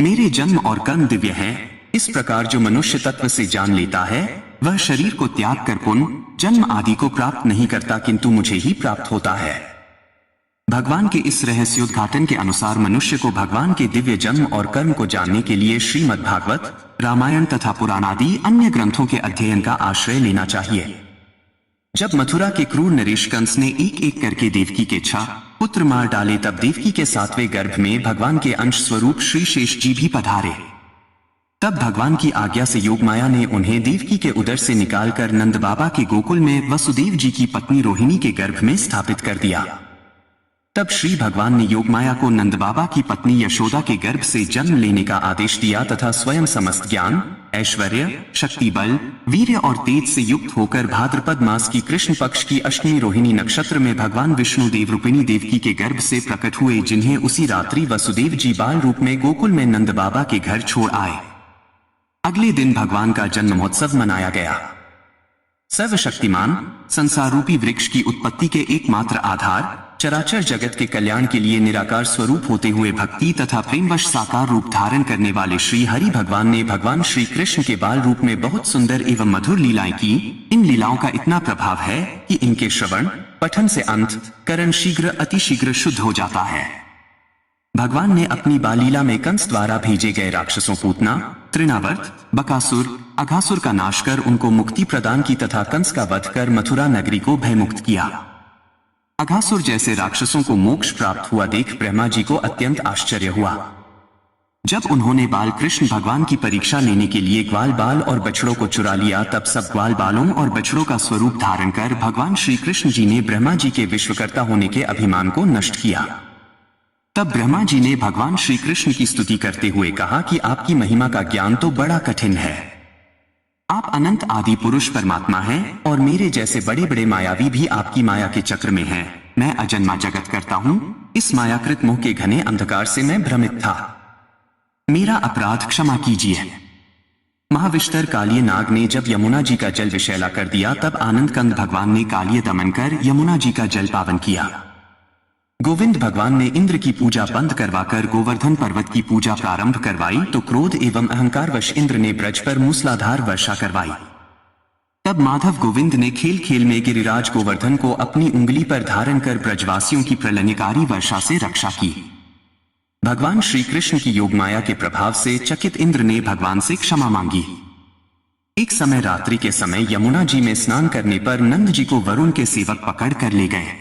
मेरे जन्म और कर्म दिव्य हैं। इस प्रकार जो मनुष्य तत्व से जान लेता है वह शरीर को त्याग कर पुनः जन्म आदि को प्राप्त नहीं करता, किंतु मुझे ही प्राप्त होता है। भगवान के इस रहस्योद्घाटन के अनुसार मनुष्य को भगवान के दिव्य जन्म और कर्म को जानने के लिए श्रीमद् भागवत, रामायण तथा पुराण आदि अन्य ग्रंथों के अध्ययन का आश्रय लेना चाहिए। जब मथुरा के क्रूर नरेश कंस ने एक एक करके देवकी के 6 पुत्र मार डाले, तब देवकी के 7वें गर्भ में भगवान के अंश स्वरूप श्री शेष जी भी पधारे। तब भगवान की आज्ञा से योगमाया ने उन्हें देवकी के उदर से निकालकर नंद बाबा के गोकुल में वसुदेव जी की पत्नी रोहिणी के गर्भ में स्थापित कर दिया। तब श्री भगवान ने योगमाया को नंद बाबा की पत्नी यशोदा के गर्भ से जन्म लेने का आदेश दिया तथा स्वयं समस्त ज्ञान, ऐश्वर्य, शक्ति, बल, वीर्य और तेज से युक्त होकर भाद्रपद मास की कृष्ण पक्ष की अष्टमी रोहिणी नक्षत्र में भगवान विष्णु देव रूपिणी देवकी के गर्भ से प्रकट हुए, जिन्हें उसी रात्रि वसुदेव जी बाल रूप में गोकुल में नंद बाबा के घर छोड़ आए। अगले दिन भगवान का जन्म महोत्सव मनाया गया। सर्वशक्तिमान संसार रूपी वृक्ष की उत्पत्ति के एकमात्र आधार, चराचर जगत के कल्याण के लिए निराकार स्वरूप होते हुए भक्ति तथा प्रेमवश साकार रूप धारण करने वाले श्री हरि भगवान ने भगवान श्री कृष्ण के बाल रूप में बहुत सुंदर एवं मधुर लीलाएं की। इन लीलाओं का इतना प्रभाव है कि इनके श्रवण पठन से अंतःकरण शीघ्र अतिशीघ्र शुद्ध हो जाता है। भगवान ने अपनी बाल लीला में कंस द्वारा भेजे गए राक्षसों पूतना, तृणावर्त, बकासुर, अघासुर का नाश कर उनको मुक्ति प्रदान की तथा कंस का वध कर मथुरा नगरी को भयमुक्त किया। अघासुर जैसे राक्षसों को मोक्ष प्राप्त हुआ देख ब्रह्मा जी को अत्यंत आश्चर्य हुआ। जब उन्होंने बाल कृष्ण भगवान की परीक्षा लेने के लिए ग्वाल बाल और बछड़ों को चुरा लिया, तब सब ग्वाल बालों और बछड़ों का स्वरूप धारण कर भगवान श्री कृष्ण जी ने ब्रह्मा जी के विश्वकर्ता होने के अभिमान को नष्ट किया। तब ब्रह्मा जी ने भगवान श्री कृष्ण की स्तुति करते हुए कहा कि आपकी महिमा का ज्ञान तो बड़ा कठिन है। आप अनंत आदि पुरुष परमात्मा हैं और मेरे जैसे बड़े बड़े मायावी भी आपकी माया के चक्र में हैं। मैं अजन्मा जगत करता हूँ। इस मायाकृत मोह के घने अंधकार से मैं भ्रमित था। मेरा अपराध क्षमा कीजिए। महाविष्टर कालिय नाग ने जब यमुना जी का जल विषैला कर दिया, तब आनंद कंद भगवान ने कालिय दमन कर यमुना जी का जल पावन किया। गोविंद भगवान ने इंद्र की पूजा बंद करवाकर गोवर्धन पर्वत की पूजा प्रारंभ करवाई, तो क्रोध एवं अहंकारवश इंद्र ने ब्रज पर मूसलाधार वर्षा करवाई। तब माधव गोविंद ने खेल खेल में गिरिराज गोवर्धन को अपनी उंगली पर धारण कर ब्रजवासियों की प्रलयकारी वर्षा से रक्षा की। भगवान श्री कृष्ण की योगमाया के प्रभाव से चकित इंद्र ने भगवान से क्षमा मांगी। एक समय रात्रि के समय यमुना जी में स्नान करने पर नंद जी को वरुण के सेवक पकड़ कर ले गए।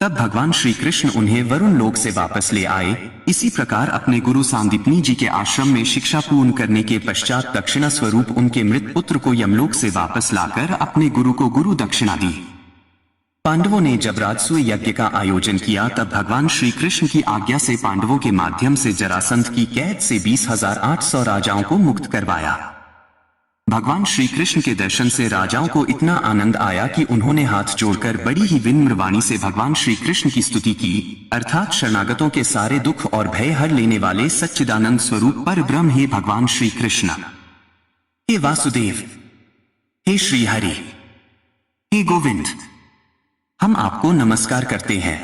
तब भगवान श्री कृष्ण उन्हें वरुण लोक से वापस ले आए। इसी प्रकार अपने गुरु सांदीपनी जी के आश्रम में शिक्षा पूर्ण करने के पश्चात दक्षिणा स्वरूप उनके मृत पुत्र को यमलोक से वापस लाकर अपने गुरु को गुरु दक्षिणा दी। पांडवों ने जब राजसूय यज्ञ का आयोजन किया, तब भगवान श्री कृष्ण की आज्ञा से पांडवों के माध्यम से जरासंध की कैद से 20,800 राजाओं को मुक्त करवाया। भगवान श्री कृष्ण के दर्शन से राजाओं को इतना आनंद आया कि उन्होंने हाथ जोड़कर बड़ी ही विनम्र वाणी से भगवान श्री कृष्ण की स्तुति की, अर्थात शरणागतों के सारे दुख और भय हर लेने वाले सच्चिदानंद स्वरूप पर ब्रह्म हे भगवान श्री कृष्ण, हे वासुदेव, हे श्री हरि, हे गोविंद, हम आपको नमस्कार करते हैं।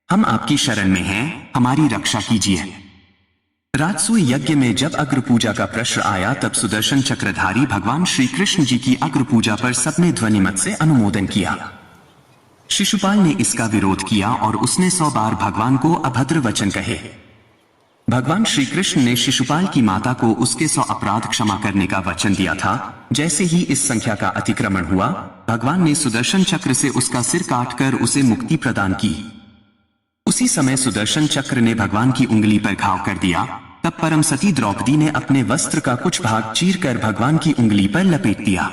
हम आपकी शरण में हैं, हमारी रक्षा कीजिए। राजसूय यज्ञ में जब अग्र पूजा का प्रश्न आया, तब सुदर्शन चक्रधारी भगवान श्री कृष्ण जी की अग्र पूजा पर सबने ध्वनिमत से अनुमोदन किया। शिशुपाल ने इसका विरोध किया और उसने 100 बार भगवान को अभद्र वचन कहे। भगवान श्री कृष्ण ने शिशुपाल की माता को उसके 100 अपराध क्षमा करने का वचन दिया था। जैसे ही इस संख्या का अतिक्रमण हुआ, भगवान ने सुदर्शन चक्र से उसका सिर काटकर उसे मुक्ति प्रदान की। उसी समय सुदर्शन चक्र ने भगवान की उंगली पर घाव कर दिया। तब परम सती द्रौपदी ने अपने वस्त्र का कुछ भाग चीरकर भगवान की उंगली पर लपेट दिया।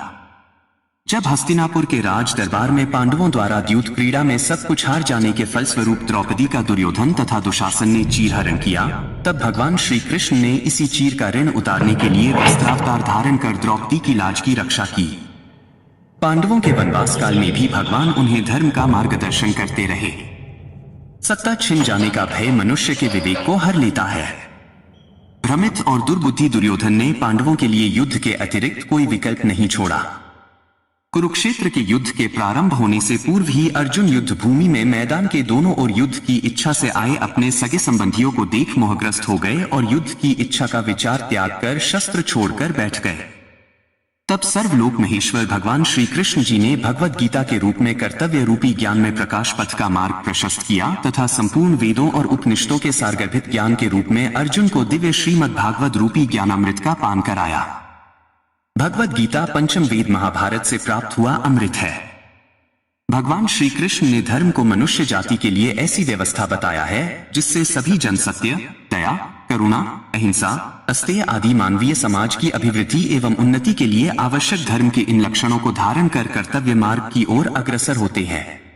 जब हस्तिनापुर के राज दरबार में पांडवों द्वारा द्यूत क्रीड़ा में सब कुछ हार जाने के फलस्वरूप द्रौपदी का दुर्योधन तथा दुशासन ने चीरहरण किया, तब भगवान श्री कृष्ण ने इसी चीर का ऋण उतारने के लिए वस्त्रावतार धारण कर द्रौपदी की लाज की रक्षा की। पांडवों के वनवास काल में भी भगवान उन्हें धर्म का मार्गदर्शन करते रहे। सत्ता छिन जाने का भय मनुष्य के विवेक को हर लेता है। भ्रमित और दुर्बुद्धि दुर्योधन ने पांडवों के लिए युद्ध के अतिरिक्त कोई विकल्प नहीं छोड़ा। कुरुक्षेत्र के युद्ध के प्रारंभ होने से पूर्व ही अर्जुन युद्ध भूमि में मैदान के दोनों ओर युद्ध की इच्छा से आए अपने सगे संबंधियों को देख मोहग्रस्त हो गए और युद्ध की इच्छा का विचार त्याग कर शस्त्र छोड़कर बैठ गए। तब सर्वलोक महेश्वर भगवान श्री कृष्ण जी ने भगवद गीता के रूप में कर्तव्य रूपी ज्ञान में प्रकाश पथ का मार्ग प्रशस्त किया तथा संपूर्ण वेदों और उपनिषदों के सारगर्भित ज्ञान के रूप में अर्जुन को दिव्य श्रीमद् भागवत रूपी ज्ञानामृत का पान कराया। भगवद गीता पंचम वेद महाभारत से प्राप्त हुआ अमृत है। भगवान श्री कृष्ण ने धर्म को मनुष्य जाति के लिए ऐसी व्यवस्था बताया है जिससे सभी जन सत्य, दया, करुणा, अहिंसा, अस्तेय आदि मानवीय समाज की अभिवृद्धि एवं उन्नति के लिए आवश्यक धर्म के इन लक्षणों को धारण कर कर्तव्य मार्ग की ओर अग्रसर होते हैं।